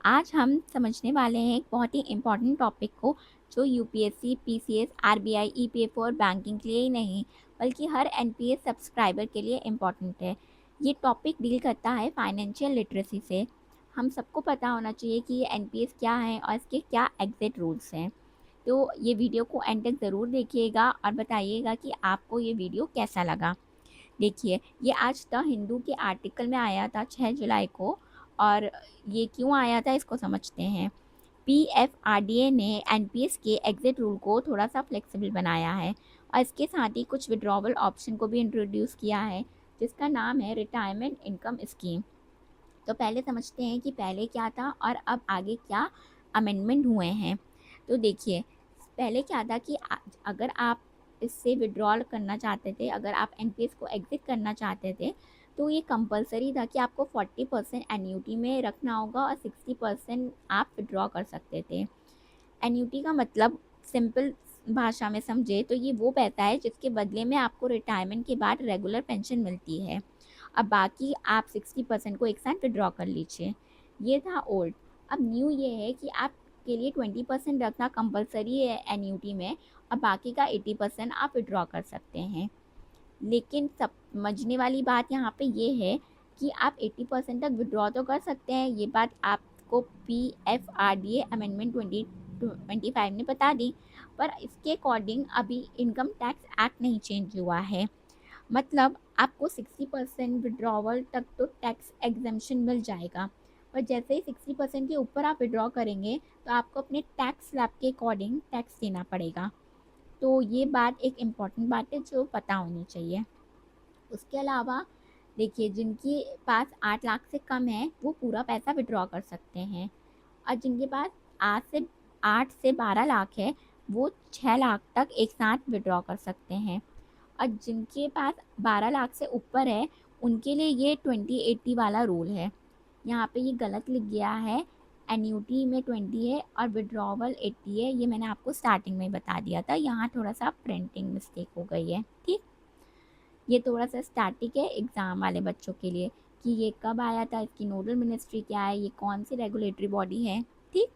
आज हम समझने वाले हैं एक बहुत ही इम्पोर्टेंट टॉपिक को, जो यूपीएससी, पीसीएस, आरबीआई, ईपीएफओ और बैंकिंग के लिए ही नहीं बल्कि हर एनपीएस सब्सक्राइबर के लिए इम्पोर्टेंट है। ये टॉपिक डील करता है फाइनेंशियल लिटरेसी से। हम सबको पता होना चाहिए कि ये एनपीएस क्या है और इसके क्या एग्जिट रूल्स हैं। तो ये वीडियो को एंड तक ज़रूर देखिएगा और बताइएगा कि आपको ये वीडियो कैसा लगा। देखिए, ये आज द हिंदू के आर्टिकल में आया था 6 जुलाई को। और ये क्यों आया था इसको समझते हैं। पीएफआरडीए ने एनपीएस के एग्जिट रूल को थोड़ा सा फ्लेक्सिबल बनाया है और इसके साथ ही कुछ विड्रॉवल ऑप्शन को भी इंट्रोड्यूस किया है, जिसका नाम है रिटायरमेंट इनकम स्कीम। तो पहले समझते हैं कि पहले क्या था और अब आगे क्या अमेंडमेंट हुए हैं। तो देखिए, पहले क्या था कि अगर आप इससे विड्रॉल करना चाहते थे, अगर आप एनपीएस को एग्जिट करना चाहते थे, तो ये कंपलसरी था कि आपको 40% एन्यूटी में रखना होगा और 60% आप विड्रॉ कर सकते थे। एन्यूटी का मतलब सिंपल भाषा में समझे तो ये वो पैसा है जिसके बदले में आपको रिटायरमेंट के बाद रेगुलर पेंशन मिलती है। अब बाकी आप 60% को एक साथ विड्रॉ कर लीजिए। ये था ओल्ड। अब न्यू ये है कि आपके लिए 20% रखना कंपलसरी है एन्यूटी में और बाकी का 80% आप विड्रॉ कर सकते हैं। लेकिन समझने वाली बात यहाँ पे ये है कि आप 80% तक विड्रॉ तो कर सकते हैं। ये बात आपको पीएफआरडीए अमेंडमेंट 2025 ने बता दी, पर इसके अकॉर्डिंग अभी इनकम टैक्स एक्ट नहीं चेंज हुआ है। मतलब आपको 60% विड्रॉवल तक तो टैक्स एग्जेम्पशन मिल जाएगा, पर जैसे ही 60% के ऊपर आप विड्रॉ करेंगे तो आपको अपने टैक्स स्लैब के अकॉर्डिंग टैक्स देना पड़ेगा। तो ये बात एक इम्पॉर्टेंट बात है जो पता होनी चाहिए। उसके अलावा देखिए, जिनके पास 8 लाख से कम है वो पूरा पैसा विड्रॉ कर सकते हैं, और जिनके पास 8 से 12 लाख है वो 6 लाख तक एक साथ विड्रॉ कर सकते हैं। और जिनके पास 12 लाख से ऊपर है उनके लिए ये 2080 वाला रूल है। यहाँ पे ये गलत लिख गया है, एन्यूटी में 20 है और विड्रॉवल 80 है। ये मैंने आपको स्टार्टिंग में बता दिया था, यहाँ थोड़ा सा प्रिंटिंग मिस्टेक हो गई है। ठीक, ये थोड़ा सा स्टैटिक है एग्ज़ाम वाले बच्चों के लिए कि ये कब आया था, इसकी नोडल मिनिस्ट्री क्या है, ये कौन सी रेगुलेटरी बॉडी है। ठीक,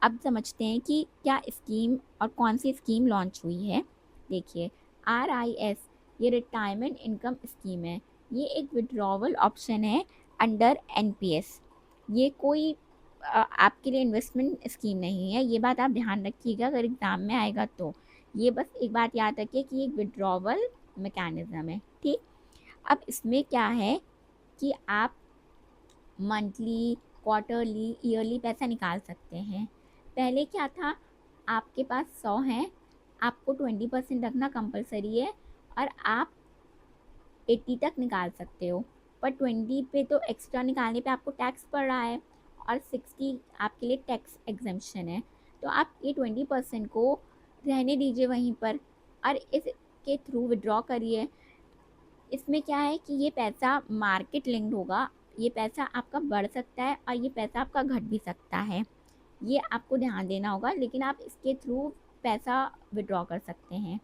अब समझते हैं कि क्या स्कीम और कौन सी स्कीम लॉन्च हुई है। देखिए, आरआईएस ये रिटायरमेंट इनकम स्कीम है। ये एक विड्रॉवल ऑप्शन है अंडर एनपीएस। ये कोई आपके लिए इन्वेस्टमेंट स्कीम नहीं है। ये बात आप ध्यान रखिएगा अगर एग्ज़ाम में आएगा तो। ये बस एक बात याद रखिए कि एक विड्रॉवल मैकेनिज़्म है। ठीक, अब इसमें क्या है कि आप मंथली, क्वार्टरली, ईयरली पैसा निकाल सकते हैं। पहले क्या था, आपके पास 100 हैं, आपको 20% रखना कंपलसरी है और आप 80 तक निकाल सकते हो। पर 20 पे तो एक्स्ट्रा निकालने पे आपको टैक्स पड़ रहा है और 60 आपके लिए टैक्स एग्जेम्पशन है। तो आप ये 20% को रहने दीजिए वहीं पर और इसके थ्रू विड्रॉ करिए। इसमें क्या है कि ये पैसा मार्केट लिंक्ड होगा। ये पैसा आपका बढ़ सकता है और ये पैसा आपका घट भी सकता है, ये आपको ध्यान देना होगा। लेकिन आप इसके थ्रू पैसा विड्रॉ कर सकते हैं।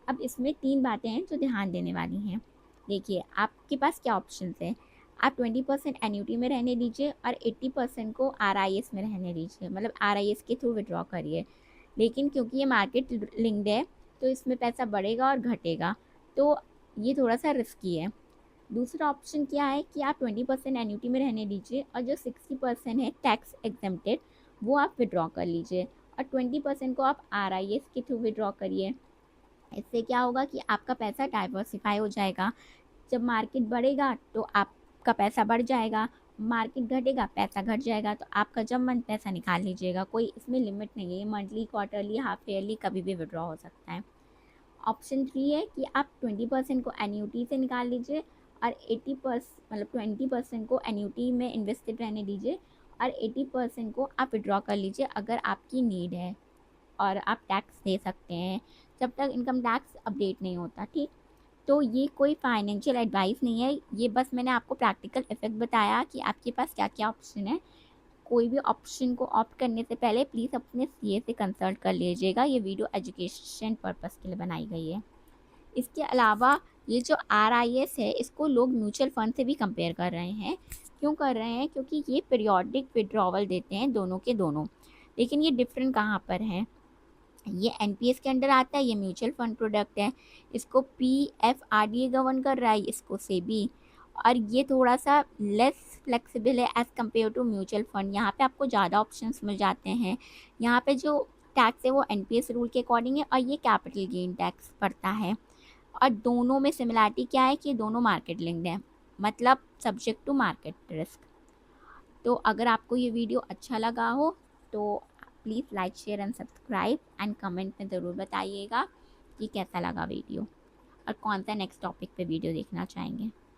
अब इसमें 3 बातें हैं जो ध्यान देने वाली हैं। देखिए, आपके पास क्या ऑप्शन है। आप 20% एन्यूटी में रहने दीजिए और 80% को आरआईएस में रहने दीजिए, मतलब आरआईएस के थ्रू विड्रॉ करिए। लेकिन क्योंकि ये मार्केट लिंक्ड है तो इसमें पैसा बढ़ेगा और घटेगा, तो ये थोड़ा सा रिस्की है। दूसरा ऑप्शन क्या है कि आप 20% एन्यूटी में रहने दीजिए और जो 60% है टैक्स एग्जेम्प्टेड वो आप विड्रॉ कर लीजिए और 20% को आप आरआईएस के थ्रू विड्रॉ करिए। इससे क्या होगा कि आपका पैसा डाइवर्सिफाई हो जाएगा। जब मार्केट बढ़ेगा तो आपका पैसा बढ़ जाएगा, मार्केट घटेगा पैसा घट जाएगा। तो आपका जब मन पैसा निकाल लीजिएगा, कोई इसमें लिमिट नहीं है। ये मंथली, क्वार्टरली, हाफ ईयरली कभी भी विड्रॉ हो सकता है। ऑप्शन 3 है कि आप 20% को एन्यूटी से निकाल लीजिए और 80% मतलब 20% को एन्यूटी में इन्वेस्टेड रहने दीजिए और 80% को आप विड्रॉ कर लीजिए अगर आपकी नीड है, और आप टैक्स दे सकते हैं जब तक इनकम टैक्स अपडेट नहीं होता। ठीक, तो ये कोई फाइनेंशियल एडवाइस नहीं है, ये बस मैंने आपको प्रैक्टिकल इफेक्ट बताया कि आपके पास क्या क्या ऑप्शन है। कोई भी ऑप्शन को ऑप्ट करने से पहले प्लीज़ अपने सीए से कंसल्ट कर लीजिएगा। ये वीडियो एजुकेशन पर्पस के लिए बनाई गई है। इसके अलावा ये जो आरआईएस है इसको लोग म्यूचुअल फंड से भी कंपेयर कर रहे हैं। क्यों कर रहे हैं? क्योंकि ये पीरियोडिक विड्रॉवल देते हैं दोनों के दोनों। लेकिन ये डिफरेंट कहाँ पर है? ये एनपीएस के अंडर आता है, ये म्यूचुअल फंड प्रोडक्ट है, इसको पीएफआरडीए गवर्न कर रहा है, इसको सेबी। और ये थोड़ा सा लेस फ्लेक्सिबल है as compare to mutual fund. यहाँ पे आपको ज़्यादा ऑप्शंस मिल जाते हैं। यहाँ पे जो टैक्स है वो एनपीएस रूल के अकॉर्डिंग है, और ये कैपिटल गेन टैक्स पड़ता है। और दोनों में सिमिलरिटी क्या है कि दोनों मार्केट लिंक्ड है, मतलब सब्जेक्ट टू मार्केट रिस्क। तो अगर आपको ये वीडियो अच्छा लगा हो तो please like share and subscribe, and comment में ज़रूर बताइएगा कि कैसा लगा वीडियो और कौन सा नेक्स्ट टॉपिक पे वीडियो देखना चाहेंगे।